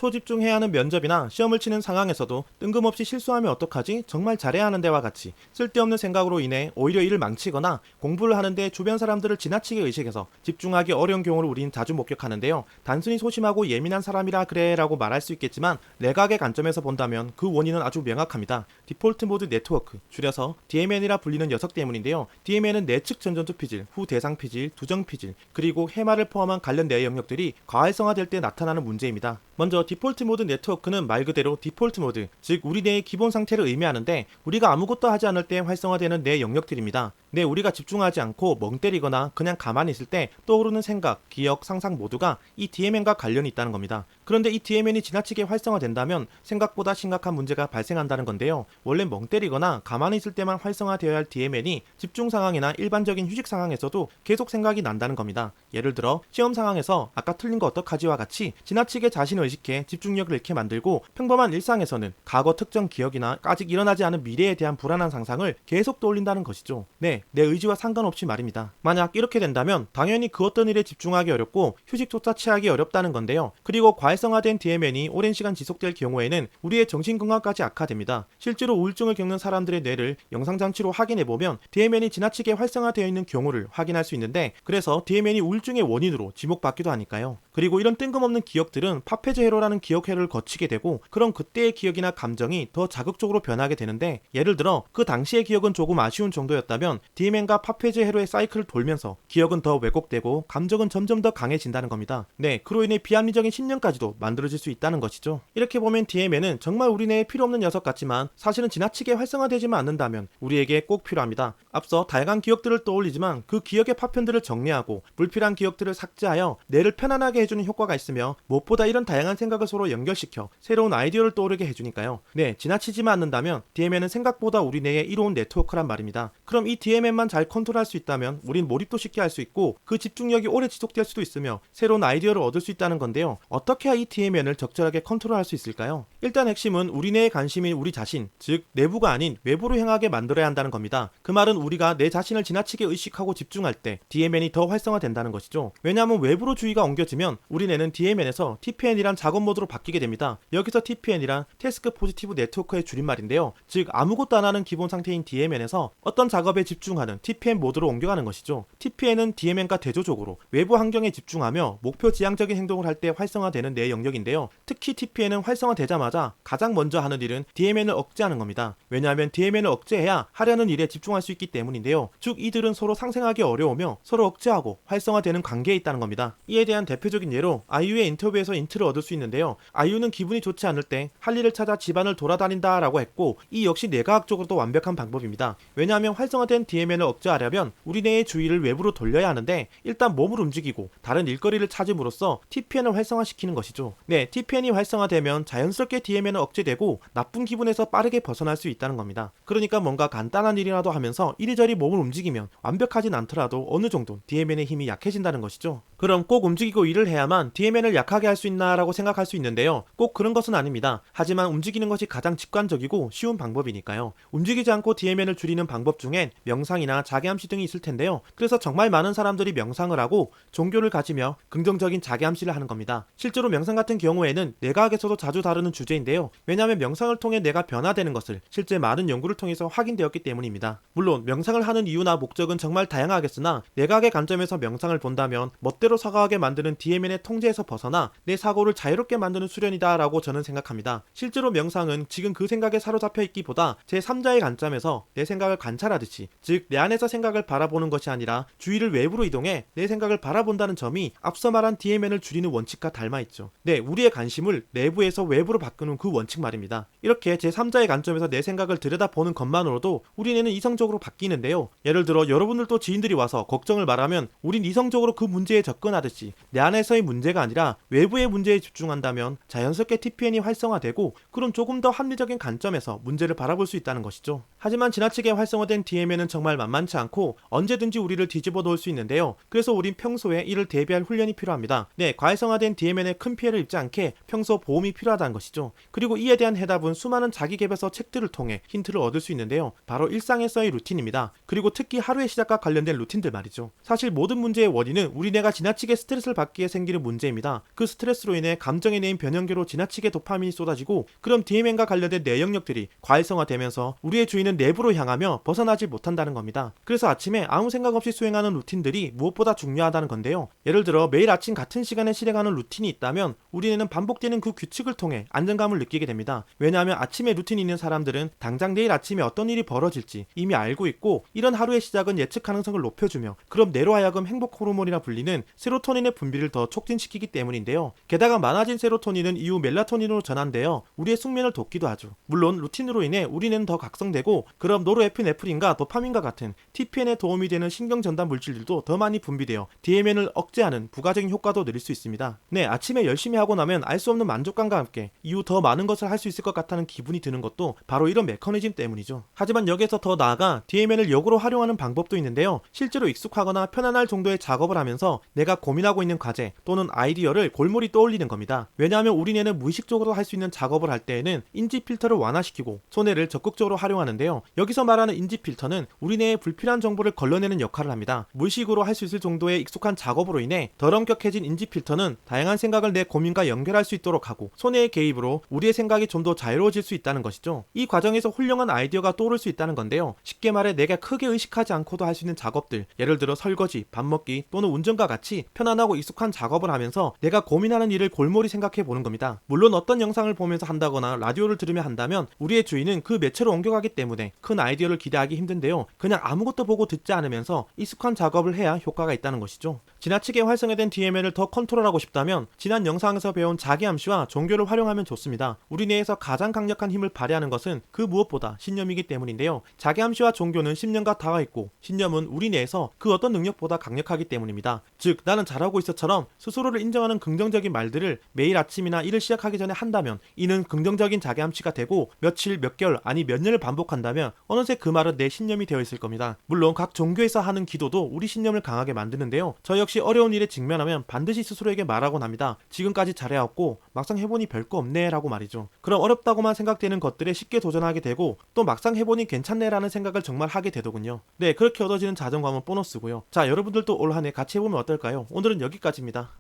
초집중해야 하는 면접이나 시험을 치는 상황에서도 뜬금없이 실수하면 어떡하지? 정말 잘해야 하는데와 같이 쓸데없는 생각으로 인해 오히려 일을 망치거나 공부를 하는데 주변 사람들을 지나치게 의식해서 집중하기 어려운 경우를 우린 자주 목격하는데요. 단순히 소심하고 예민한 사람이라 그래 라고 말할 수 있겠지만 내각의 관점에서 본다면 그 원인은 아주 명확합니다. 디폴트 모드 네트워크, 줄여서 DMN이라 불리는 녀석 때문인데요. DMN은 내측 전전투 피질, 후 대상 피질, 두정 피질, 그리고 해마를 포함한 관련 내 영역들이 과활성화될 때 나타나는 문제입니다. 먼저 디폴트 모드 네트워크는 말 그대로 디폴트 모드, 즉 우리 뇌의 기본 상태를 의미하는데 우리가 아무것도 하지 않을 때 활성화되는 뇌 영역들입니다. 우리가 집중하지 않고 멍 때리거나 그냥 가만히 있을 때 떠오르는 생각, 기억, 상상 모두가 이 DMN과 관련이 있다는 겁니다. 그런데 이 DMN이 지나치게 활성화된다면 생각보다 심각한 문제가 발생한다는 건데요. 원래 멍 때리거나 가만히 있을 때만 활성화되어야 할 DMN이 집중 상황이나 일반적인 휴식 상황에서도 계속 생각이 난다는 겁니다. 예를 들어 시험 상황에서 아까 틀린 거 어떡하지와 같이 지나치게 자신을 의식해 집중력을 잃게 만들고 평범한 일상에서는 과거 특정 기억이나 아직 일어나지 않은 미래에 대한 불안한 상상을 계속 떠올린다는 것이죠. 내 의지와 상관없이 말입니다. 만약 이렇게 된다면 당연히 그 어떤 일에 집중하기 어렵고 휴식조차 취하기 어렵다는 건데요. 그리고 과활성화된 DMN이 오랜 시간 지속될 경우에는 우리의 정신건강까지 악화됩니다. 실제로 우울증을 겪는 사람들의 뇌를 영상장치로 확인해보면 DMN이 지나치게 활성화되어 있는 경우를 확인할 수 있는데 그래서 DMN이 우울증의 원인으로 지목받기도 하니까요. 그리고 이런 뜬금없는 기억들은 파페즈 회로라는 기억 회로를 거치게 되고 그럼 그때의 기억이나 감정이 더 자극적으로 변하게 되는데 예를 들어 그 당시의 기억은 조금 아쉬운 정도였다면 DMN과 파페즈 회로의 사이클을 돌면서 기억은 더 왜곡되고 감정은 점점 더 강해진다는 겁니다. 그로 인해 비합리적인 신념까지도 만들어질 수 있다는 것이죠. 이렇게 보면 DMN은 정말 우리 뇌에 필요 없는 녀석 같지만 사실은 지나치게 활성화되지만 않는다면 우리에게 꼭 필요합니다. 앞서 다양한 기억들을 떠올리지만 그 기억의 파편들을 정리하고 불필요한 기억들을 삭제하여 뇌를 편안하게 해주는 효과가 있으며 무엇보다 이런 다양한 생각을 서로 연결시켜 새로운 아이디어를 떠오르게 해주니까요. 지나치지만 않는다면 DMN은 생각보다 우리 뇌의 이로운 네트워크란 말입니다. 그럼 이 DMN만 잘 컨트롤할 수 있다면 우린 몰입도 쉽게 할 수 있고 그 집중력이 오래 지속될 수도 있으며 새로운 아이디어를 얻을 수 있다는 건데요. 어떻게 해야 이 DMN을 적절하게 컨트롤할 수 있을까요? 일단 핵심은 우리 뇌의 관심인 우리 자신, 즉 내부가 아닌 외부로 향하게 만들어야 한다는 겁니다. 그 말은 우리가 내 자신을 지나치게 의식하고 집중할 때 DMN이 더 활성화된다는 것이죠. 왜냐하면 외부로 주의가 옮겨지면 우리 뇌는 DMN에서 TPN이란 작업 모드로 바뀌게 됩니다. 여기서 TPN이란 태스크 포지티브 네트워크의 줄임말인데요. 즉 아무것도 안 하는 기본 상태인 DMN에서 어떤 작업에 집중하는 TPN 모드로 옮겨가는 것이죠. TPN은 DMN과 대조적으로 외부 환경에 집중하며 목표 지향적인 행동을 할 때 활성화되는 뇌 영역인데요. 특히 TPN은 활성화되자마자 가장 먼저 하는 일은 DMN을 억제하는 겁니다. 왜냐하면 DMN을 억제해야 하려는 일에 집중할 수 있기 때문인데요. 즉 이들은 서로 상생하기 어려우며 서로 억제하고 활성화되는 관계에 있다는 겁니다. 이에 대한 대표적인 예로 아이유의 인터뷰에서 인트를 얻을 수 있는데요. 아이유는 기분이 좋지 않을 때 할 일을 찾아 집안을 돌아다닌다 라고 했고 이 역시 뇌과학적으로도 완벽한 방법입니다. 왜냐하면 활성화된 DMN을 억제하려면 우리 뇌의 주의를 외부로 돌려야 하는데 일단 몸을 움직이고 다른 일거리를 찾음으로써 TPN을 활성화시키는 것이죠. TPN이 활성화되면 자연스럽게 DMN은 억제되고 나쁜 기분에서 빠르게 벗어날 수 있다는 겁니다. 그러니까 뭔가 간단한 일이라도 하면서 이리저리 몸을 움직이면 완벽하진 않더라도 어느 정도 DMN의 힘이 약해진다는 것이죠. 그럼 꼭 움직이고 일을 해야만 DMN을 약하게 할 수 있나 라고 생각할 수 있는데요. 꼭 그런 것은 아닙니다. 하지만 움직이는 것이 가장 직관적이고 쉬운 방법이니까요. 움직이지 않고 DMN을 줄이는 방법 중엔 명상이나 자기암시 등이 있을 텐데요. 그래서 정말 많은 사람들이 명상을 하고 종교를 가지며 긍정적인 자기암시를 하는 겁니다. 실제로 명상 같은 경우에는 뇌과학에서도 자주 다루는 주제인데요. 왜냐하면 명상을 통해 뇌가 변화되는 것을 실제 많은 연구를 통해서 확인되었기 때문입니다. 물론 명상을 하는 이유나 목적은 정말 다양하겠으나 뇌과학의 관점에서 명상을 본다면 멋대로 사고하게 만드는 DMN의 통제에서 벗어나 내 사고를 자유롭게 만드는 수련이다 라고 저는 생각합니다. 실제로 명상은 지금 그 생각에 사로잡혀 있기보다 제3자의 관점에서 내 생각을 관찰하듯이, 즉 내 안에서 생각을 바라보는 것이 아니라 주의를 외부로 이동해 내 생각을 바라본다는 점이 앞서 말한 DMN을 줄이는 원칙과 닮아있죠. 우리의 관심을 내부에서 외부로 바꾸는 그 원칙 말입니다. 이렇게 제3자의 관점에서 내 생각을 들여다보는 것만으로도 우리 뇌는 이성적으로 바뀌는데요. 예를 들어 여러분들도 지인들이 와서 걱정을 말하면 우린 이성적으로 그 문제에 접근하듯이 내 안에서의 문제가 아니라 외부의 문제에 집중한다면 자연스럽게 TPN이 활성화되고 그런 조금 더 합리적인 관점에서 문제를 바라볼 수 있다는 것이죠. 하지만 지나치게 활성화된 DMN은 정말 만만치 않고 언제든지 우리를 뒤집어 놓을 수 있는데요. 그래서 우린 평소에 이를 대비할 훈련이 필요합니다. 과활성화된 DMN에 큰 피해를 입지 않게 평소 보험이 필요하다는 것이죠. 그리고 이에 대한 해답은 수많은 자기계발서 책들을 통해 힌트를 얻을 수 있는데요. 바로 일상에서의 루틴입니다. 그리고 특히 하루의 시작과 관련된 루틴들 말이죠. 사실 모든 문제의 원인은 우리 뇌가 지나치게 지나치게 스트레스를 받기에 생기는 문제입니다. 그 스트레스로 인해 감정에 내인 변형계로 지나치게 도파민이 쏟아지고 그럼 DMN과 관련된 뇌 영역들이 과일성화되면서 우리의 주인은 내부로 향하며 벗어나지 못한다는 겁니다. 그래서 아침에 아무 생각 없이 수행하는 루틴들이 무엇보다 중요하다는 건데요. 예를 들어 매일 아침 같은 시간에 실행하는 루틴이 있다면 우리는 반복되는 그 규칙을 통해 안정감을 느끼게 됩니다. 왜냐하면 아침에 루틴이 있는 사람들은 당장 내일 아침에 어떤 일이 벌어질지 이미 알고 있고 이런 하루의 시작은 예측 가능성을 높여주며 그럼 뇌로 하여금 행복 호르몬이라 불리는 세로토닌의 분비를 더 촉진시키기 때문인데요. 게다가 많아진 세로토닌은 이후 멜라토닌으로 전환되어 우리의 숙면을 돕기도 하죠. 물론 루틴으로 인해 우리는 더 각성되고 그럼 노르에피네프린과 도파민과 같은 TPN에 도움이 되는 신경 전달 물질들도 더 많이 분비되어 DMN을 억제하는 부가적인 효과도 누릴 수 있습니다. 네, 아침에 열심히 하고 나면 알 수 없는 만족감과 함께 이후 더 많은 것을 할 수 있을 것 같다는 기분이 드는 것도 바로 이런 메커니즘 때문이죠. 하지만 여기서 더 나아가 DMN을 역으로 활용하는 방법도 있는데요. 실제로 익숙하거나 편안할 정도의 작업을 하면서 내가 고민하고 있는 과제 또는 아이디어를 골몰이 떠올리는 겁니다. 왜냐하면 우리 뇌는 무의식적으로 할 수 있는 작업을 할 때에는 인지 필터를 완화시키고 손해를 적극적으로 활용하는데요. 여기서 말하는 인지 필터는 우리 뇌의 불필요한 정보를 걸러내는 역할을 합니다. 무의식으로 할 수 있을 정도의 익숙한 작업으로 인해 덜 엄격해진 인지 필터는 다양한 생각을 내 고민과 연결할 수 있도록 하고 손해의 개입으로 우리의 생각이 좀 더 자유로워질 수 있다는 것이죠. 이 과정에서 훌륭한 아이디어가 떠오를 수 있다는 건데요. 쉽게 말해 내가 크게 의식하지 않고도 할 수 있는 작업들, 예를 들어 설거지, 밥 먹기 또는 운전과 같이 편안하고 익숙한 작업을 하면서 내가 고민하는 일을 골몰이 생각해 보는 겁니다. 물론 어떤 영상을 보면서 한다거나 라디오를 들으며 한다면 우리의 주의는 그 매체로 옮겨가기 때문에 큰 아이디어를 기대하기 힘든데요. 그냥 아무것도 보고 듣지 않으면서 익숙한 작업을 해야 효과가 있다는 것이죠. 지나치게 활성화된 DMN을 더 컨트롤하고 싶다면 지난 영상에서 배운 자기암시와 종교를 활용하면 좋습니다. 우리 뇌에서 가장 강력한 힘을 발휘하는 것은 그 무엇보다 신념이기 때문인데요. 자기암시와 종교는 신념과 닿아 있고 신념은 우리 뇌에서 그 어떤 능력보다 강력하기 때문입니다. 즉 나는 잘하고 있어처럼 스스로를 인정하는 긍정적인 말들을 매일 아침이나 일을 시작하기 전에 한다면 이는 긍정적인 자기암시가 되고 며칠, 몇 개월, 아니 몇 년을 반복한다면 어느새 그 말은 내 신념이 되어 있을 겁니다. 물론 각 종교에서 하는 기도도 우리 신념을 강하게 만드는데요. 저 역시 어려운 일에 직면하면 반드시 스스로에게 말하곤 합니다. 지금까지 잘해왔고 막상 해보니 별거 없네 라고 말이죠. 그럼 어렵다고만 생각되는 것들에 쉽게 도전하게 되고 또 막상 해보니 괜찮네 라는 생각을 정말 하게 되더군요. 네, 그렇게 얻어지는 자존감은 보너스고요. 자, 여러분들도 올 한 해 같이 해보면 어떨까요? 오늘은 여기까지입니다.